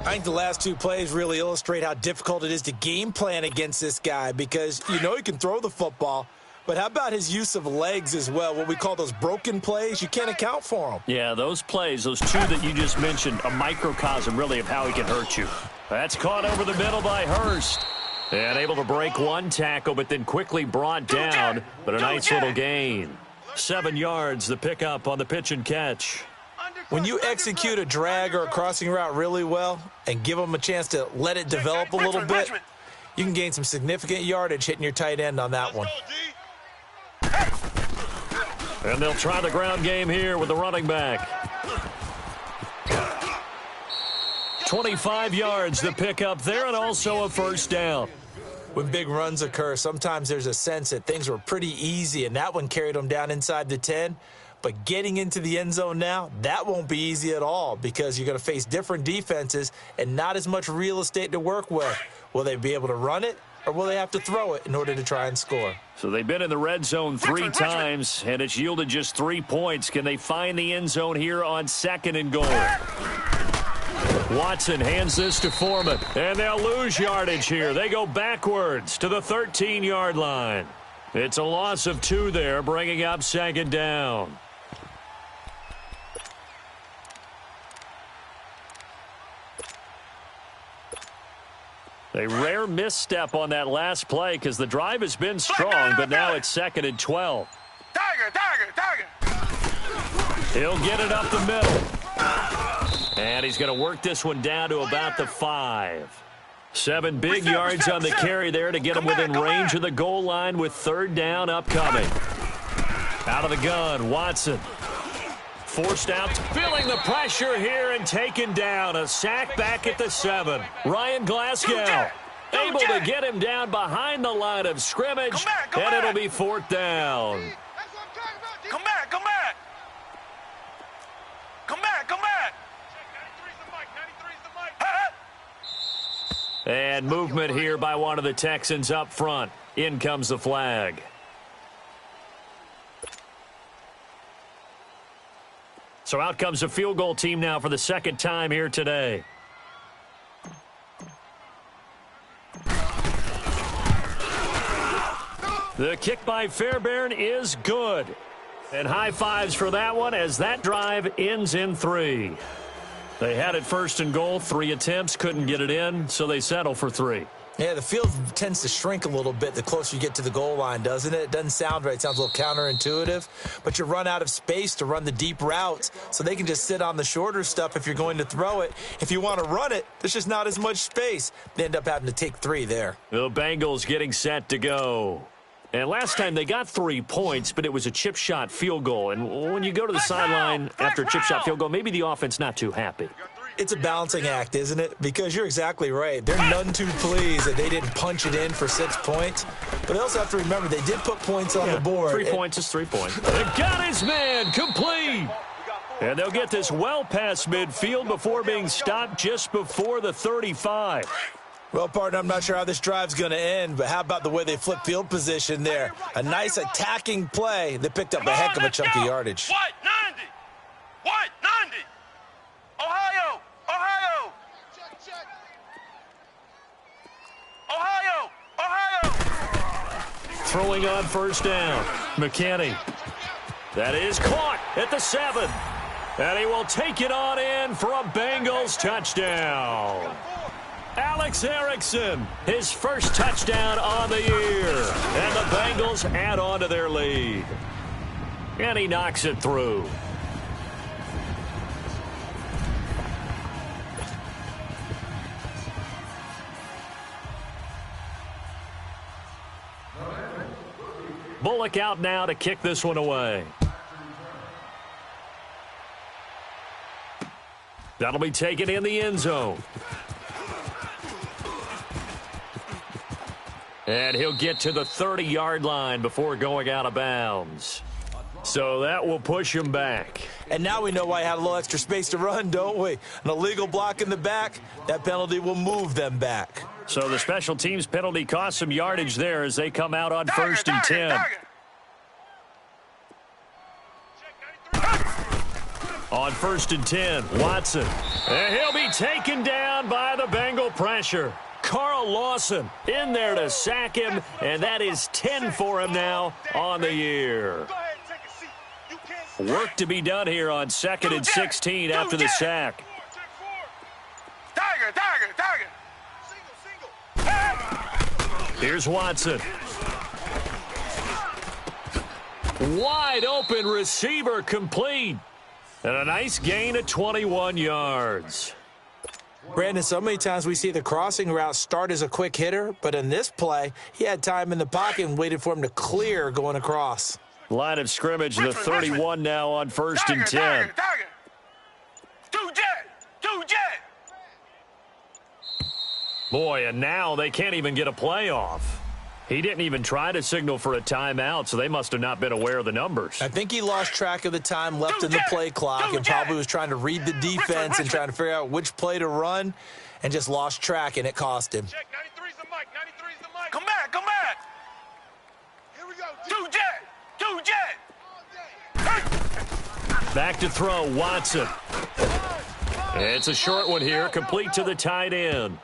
I think the last 2 plays really illustrate how difficult it is to game plan against this guy, because you know he can throw the football, but how about his use of legs as well? What we call those broken plays, you can't account for them. Yeah, those plays, those 2 that you just mentioned, a microcosm really of how he can hurt you. That's caught over the middle by Hurst. And able to break 1 tackle, but then quickly brought down. But a nice little gain. 7 yards, the pickup on the pitch and catch. When you execute a drag or a crossing route really well and give them a chance to let it develop a little bit, you can gain some significant yardage hitting your tight end on that one. And they'll try the ground game here with the running back. 25 yards, the pickup there, and also a 1st down. When big runs occur, sometimes there's a sense that things were pretty easy, and that one carried them down inside the 10. But getting into the end zone now, that won't be easy at all, because you're going to face different defenses and not as much real estate to work with. Will they be able to run it, or will they have to throw it in order to try and score? So they've been in the red zone 3 times, and it's yielded just 3 points. Can they find the end zone here on 2nd and goal? Watson hands this to Foreman, and they'll lose yardage here. They go backwards to the 13-yard line. It's a loss of 2 there, bringing up 2nd down. A rare misstep on that last play because the drive has been strong, but now it's 2nd and 12. He'll get it up the middle. And he's going to work this one down to about the 5. 7 big yards on the carry there to get him within range of the goal line with 3rd down upcoming. Out of the gun, Watson. Forced out, feeling the pressure here and taken down. A sack back at the 7. Ryan Glasgow able to get him down behind the line of scrimmage, and it'll be 4th down. Come back, come back. Come back, come back. And movement here by one of the Texans up front. In comes the flag. So out comes the field goal team now for the 2nd time here today. The kick by Fairbairn is good. And high fives for that one as that drive ends in 3. They had it 1st and goal, 3 attempts, couldn't get it in, so they settle for 3. Yeah, the field tends to shrink a little bit the closer you get to the goal line, doesn't it? It doesn't sound right. It sounds a little counterintuitive. But you run out of space to run the deep routes, so they can just sit on the shorter stuff if you're going to throw it. If you want to run it, there's just not as much space. They end up having to take 3 there. The Bengals getting set to go. And last time they got 3 points, but it was a chip shot field goal. And when you go to the sideline after a chip shot field goal, maybe the offense not too happy. It's a balancing act, isn't it? Because you're exactly right. They're none too pleased that they didn't punch it in for 6 points. But they also have to remember they did put points on the board. 3 points is 3 points. They got his man complete. And they'll get this well past midfield before being stopped just before the 35. Well, partner, I'm not sure how this drive's going to end, but how about the way they flip field position there? A nice attacking play that picked up a heck of a chunk of yardage. What? 90? What? 90? Ohio! Ohio! Check, check. Ohio! Ohio! Throwing on first down. McKinney. That is caught at the 7. And he will take it on in for a Bengals touchdown. Alex Erickson, his first touchdown on the year. And the Bengals add on to their lead. And he knocks it through. Bullock out now to kick this one away. That'll be taken in the end zone. And he'll get to the 30-yard line before going out of bounds. So that will push him back. And now we know why he had a little extra space to run, don't we? An illegal block in the back, that penalty will move them back. So the special teams penalty cost some yardage there as they come out on first and 10. On first and 10, Watson. And he'll be taken down by the Bengal pressure. Carl Lawson in there to sack him, and that is 10 for him now on the year. Work to be done here on 2nd and 16 after the sack. Here's Watson. Wide open receiver complete. And a nice gain of 21 yards. Brandon, so many times we see the crossing route start as a quick hitter, but in this play, he had time in the pocket and waited for him to clear going across. Line of scrimmage, the 31 now on first and 10. Boy, and now they can't even get a playoff. He didn't even try to signal for a timeout, so they must have not been aware of the numbers. I think he lost track of the time left in the play clock and probably was trying to read the defense and trying to figure out which play to run and just lost track, and it cost him. Check, 93's the mic, 93's the mic. Come back, come back. Here we go. Two jet. Back to throw, Watson. It's a short one here, complete to the tight end.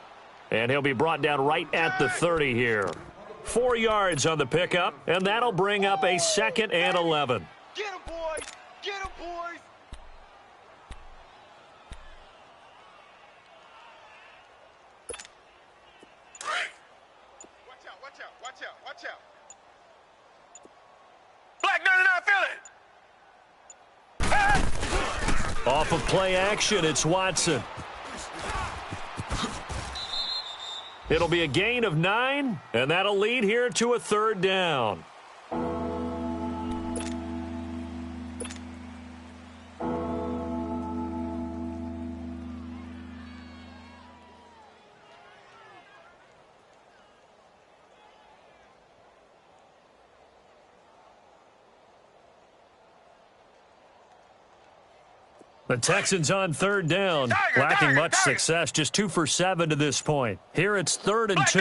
And he'll be brought down right at the 30 here. 4 yards on the pickup, and that'll bring up a 2nd and 11. Get him, boys! Get him, boys! Watch out, watch out, watch out, watch out. Black 99, feel it! Off of play action, it's Watson. It'll be a gain of 9, and that'll lead here to a 3rd down. The Texans on 3rd down, lacking much success, just 2 for 7 to this point. Here it's 3rd and 2.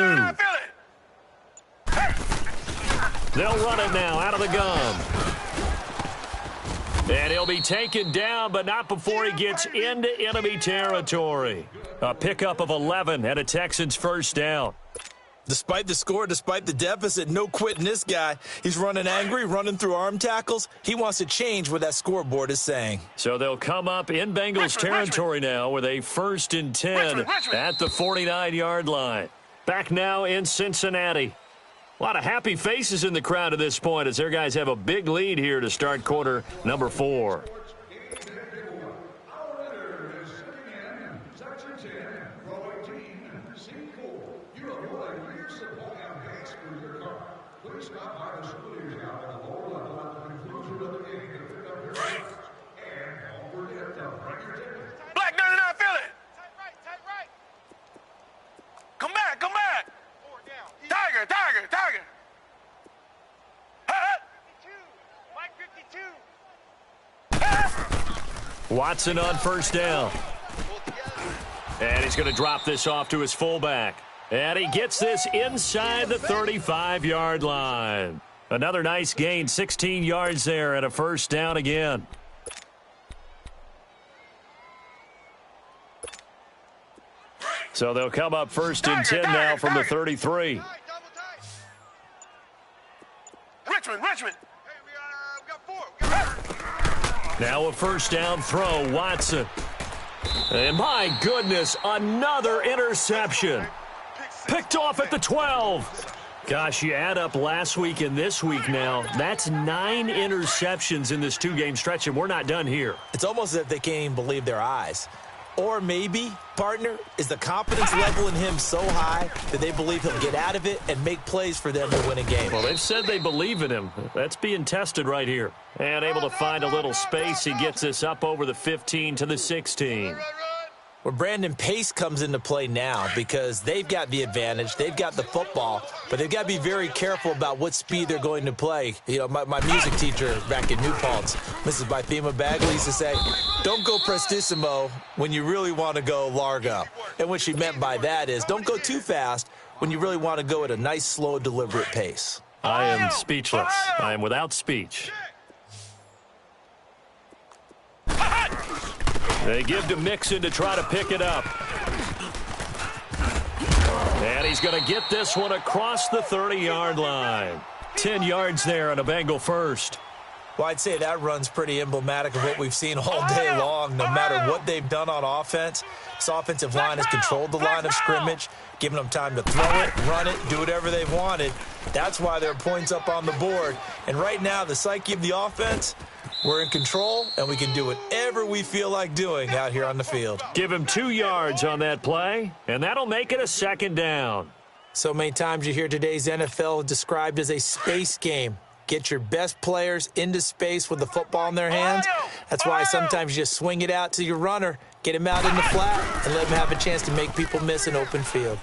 They'll run it now out of the gun. And he'll be taken down, but not before he gets into enemy territory. A pickup of 11 and a Texans first down. Despite the score, despite the deficit, no quitting this guy. He's running angry, running through arm tackles. He wants to change what that scoreboard is saying. So they'll come up in Bengals territory now with a 1st and 10 at the 49-yard line. Back now in Cincinnati. A lot of happy faces in the crowd at this point as their guys have a big lead here to start quarter number 4. Watson on first down. And he's going to drop this off to his fullback. And he gets this inside the 35-yard line. Another nice gain, 16 yards there and a first down again. So they'll come up first and 10 now from the 33. Richmond. Now a first down throw, Watson. And my goodness, another interception. Picked off at the 12. Gosh, you add up last week and this week now, that's 9 interceptions in this 2-game stretch, and we're not done here. It's almost as if they can't even believe their eyes. Or maybe, partner, is the confidence level in him so high that they believe he'll get out of it and make plays for them to win a game. Well, they've said they believe in him. That's being tested right here. And able to find a little space, he gets this up over the 15 to the 16. Well, Brandon, pace comes into play now because they've got the advantage. They've got the football, but they've got to be very careful about what speed they're going to play. You know, my music teacher back in New Paltz, Mrs. Bythema Bagley, used to say, don't go prestissimo when you really want to go largo. And what she meant by that is don't go too fast when you really want to go at a nice, slow, deliberate pace. I am speechless. I am without speech. They give to Mixon to try to pick it up. And he's going to get this one across the 30-yard line. 10 yards there on a Bengal first. Well, I'd say that run's pretty emblematic of what we've seen all day long. No matter what they've done on offense, this offensive line has controlled the line of scrimmage, giving them time to throw it, run it, do whatever they've wanted. That's why there are points up on the board. And right now, the psyche of the offense, we're in control, and we can do whatever we feel like doing out here on the field. Give him 2 yards on that play, and that'll make it a second down. So many times you hear today's NFL described as a space game. Get your best players into space with the football in their hands. That's why sometimes you just swing it out to your runner, get him out in the flat, and let him have a chance to make people miss an open field.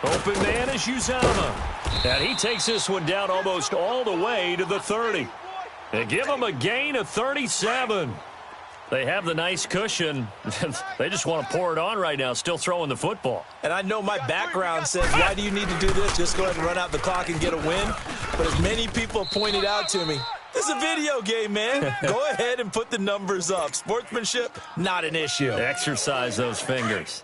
Open man is Uzama. And he takes this one down almost all the way to the 30. They give him a gain of 37. They have the nice cushion. They just want to pour it on right now, still throwing the football. And I know my background says, why do you need to do this? Just go ahead and run out the clock and get a win. But as many people have pointed out to me, this is a video game, man. Go ahead and put the numbers up. Sportsmanship, not an issue. Exercise those fingers.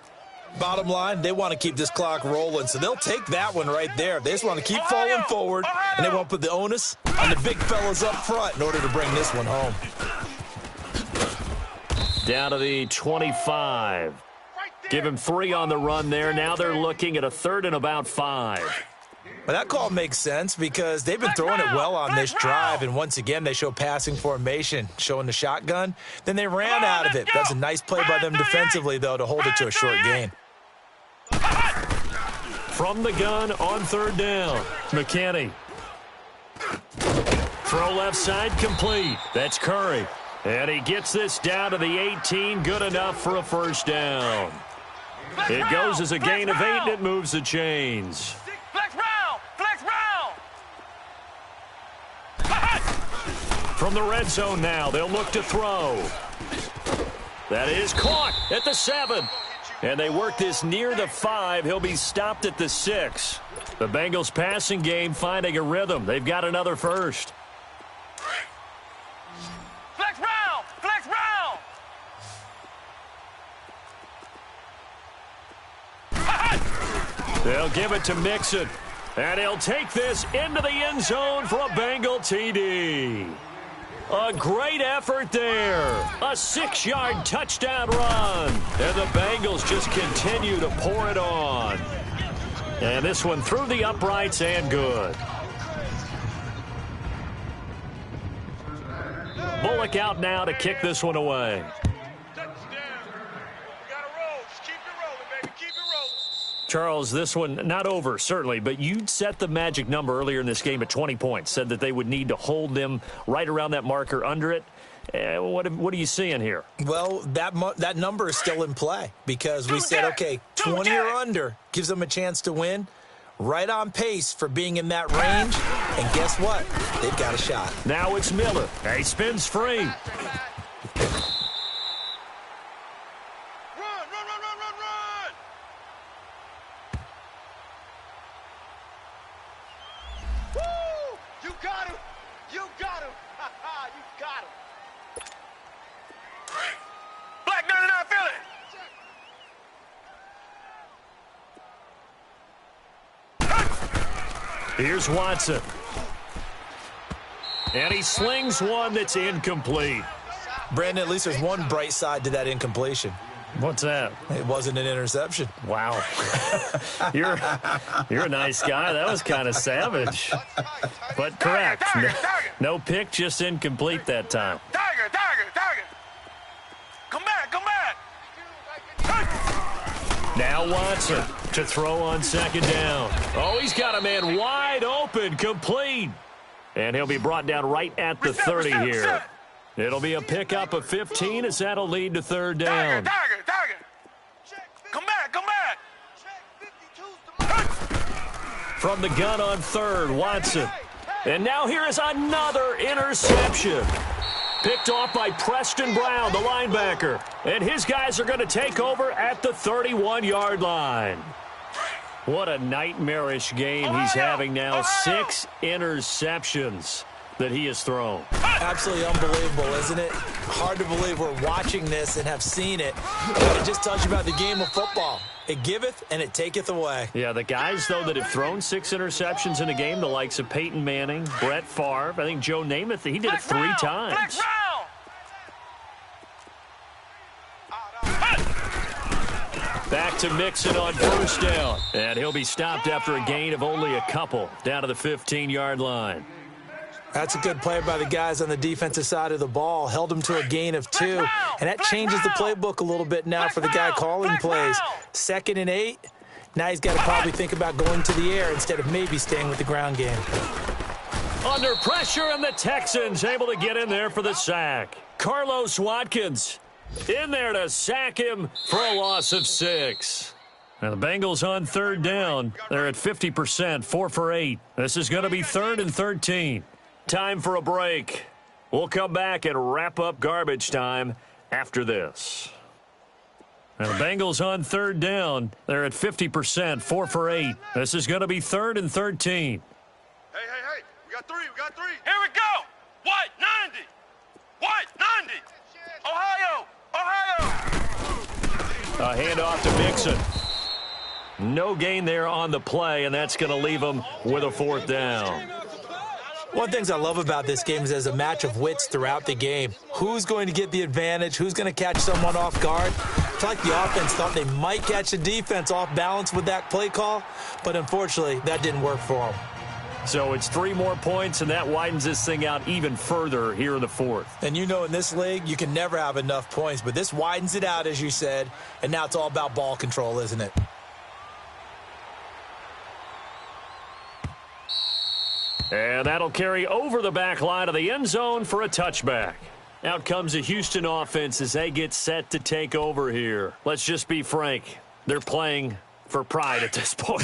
Bottom line, they want to keep this clock rolling, so they'll take that one right there. They just want to keep falling forward, and they won't put the onus on the big fellas up front in order to bring this one home. Down to the 25. Give him 3 on the run there. Now they're looking at a 3rd and about 5. Well, that call makes sense because they've been throwing it well on this drive, and once again they show passing formation, showing the shotgun. Then they ran out of it. That's a nice play by them defensively, though, to hold it to a short gain. From the gun on 3rd down, McKinney. Throw left side complete. That's Curry. And he gets this down to the 18. Good enough for a first down. It goes as a gain of 8, and it moves the chains. Flex round! Flex round! From the red zone now, they'll look to throw. That is caught at the 7. And they work this near the 5. He'll be stopped at the 6. The Bengals passing game finding a rhythm. They've got another first. Flex round! Flex round! They'll give it to Mixon. And he'll take this into the end zone for a Bengal TD. A great effort there. A 6-yard touchdown run. And the Bengals just continue to pour it on. And this one through the uprights and good. Bullock out now to kick this one away. Charles, this one not over, certainly, but you'd set the magic number earlier in this game at 20 points, said that they would need to hold them right around that marker under it. What are you seeing here? Well, that number is still in play because we said, okay, 20 or under gives them a chance to win. Right on pace for being in that range. And guess what? They've got a shot. Now it's Miller. He spins free. Here's Watson. And he slings one that's incomplete. Brandon, at least there's one bright side to that incompletion. What's that? It wasn't an interception. Wow. You're a nice guy. That was kind of savage. But correct. No pick, just incomplete that time. Tiger. Come back. Now Watson to throw on second down. Oh, he's got a man wide open, complete. And he'll be brought down right at the 30 here. It'll be a pickup of 15 as that'll lead to third down. Tiger. Come back. From the gun on third, Watson. And now here is another interception. Picked off by Preston Brown, the linebacker. And his guys are going to take over at the 31-yard line. What a nightmarish game he's having now. 6 interceptions that he has thrown. Absolutely unbelievable, isn't it? Hard to believe we're watching this and have seen it. But it just tells you about the game of football. It giveth and it taketh away. Yeah, the guys, though, that have thrown 6 interceptions in a game, the likes of Peyton Manning, Brett Favre, I think Joe Namath, he did it 3 times. Back to Mixon on first down. And he'll be stopped after a gain of only a couple down to the 15-yard line. That's a good play by the guys on the defensive side of the ball. Held them to a gain of 2. And that changes the playbook a little bit now for the guy calling plays. 2nd and 8. Now he's got to probably think about going to the air instead of maybe staying with the ground game. Under pressure, and the Texans able to get in there for the sack. Carlos Watkins in there to sack him for a loss of 6. Now the Bengals on third down. They're at 50%, 4 for 8. This is going to be 3rd and 13. Time for a break. We'll come back and wrap up garbage time after this. Now the Bengals on third down. They're at 50%, 4 for 8. This is going to be 3rd and 13. Hey. We got three. Here we go. White, 90. Ohio. A handoff to Mixon. No gain there on the play, and that's going to leave them with a 4th down. One of the things I love about this game is there's a match of wits throughout the game. Who's going to get the advantage? Who's going to catch someone off guard? I feel like the offense thought they might catch the defense off balance with that play call, but unfortunately, that didn't work for them. So it's 3 more points, and that widens this thing out even further here in the 4th. And you know in this league, you can never have enough points, but this widens it out, as you said, and now it's all about ball control, isn't it? And that'll carry over the back line of the end zone for a touchback. Out comes the Houston offense as they get set to take over here. Let's just be frank. They're playing for pride at this point.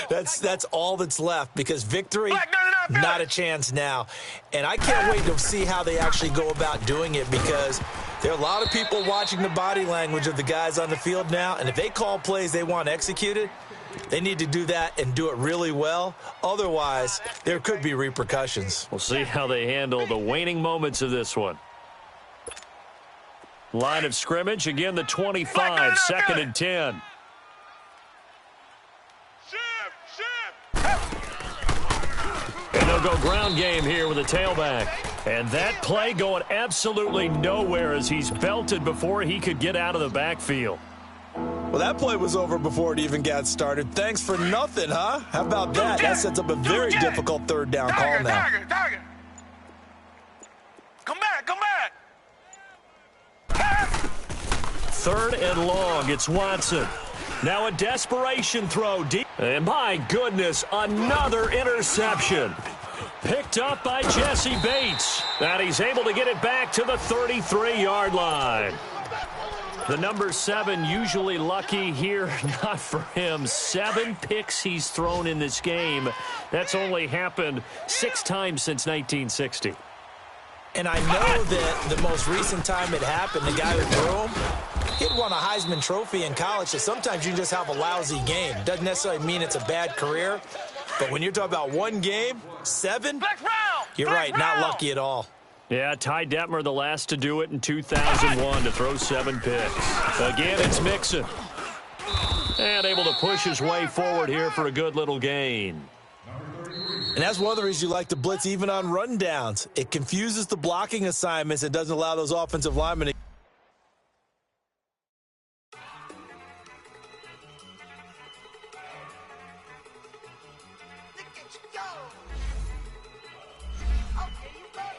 That's all that's left because victory, not a chance now. And I can't wait to see how they actually go about doing it because there are a lot of people watching the body language of the guys on the field now. And if they call plays they want executed, they need to do that and do it really well. Otherwise, there could be repercussions. We'll see how they handle the waning moments of this one. Line of scrimmage, again the 25, 2nd and 10. And they'll go ground game here with a tailback. And that play going absolutely nowhere as he's belted before he could get out of the backfield. Well, that play was over before it even got started. Thanks for nothing, huh? How about that? That sets up a very difficult third down call now. Target. Come back. Third and long. It's Watson. Now a desperation throw deep. And my goodness, another interception. Picked up by Jesse Bates. And he's able to get it back to the 33-yard line. The number 7 usually lucky here, not for him. 7 picks he's thrown in this game. That's only happened 6 times since 1960. And I know that the most recent time it happened, the guy who threw him, he'd won a Heisman Trophy in college, so sometimes you just have a lousy game. Doesn't necessarily mean it's a bad career, but when you're talking about one game, 7, you're right, not lucky at all. Yeah, Ty Detmer, the last to do it in 2001 to throw 7 picks. Again, it's Mixon. And able to push his way forward here for a good little gain. And that's one of the reasons you like to blitz even on rundowns. It confuses the blocking assignments. It doesn't allow those offensive linemen to... Okay, you better.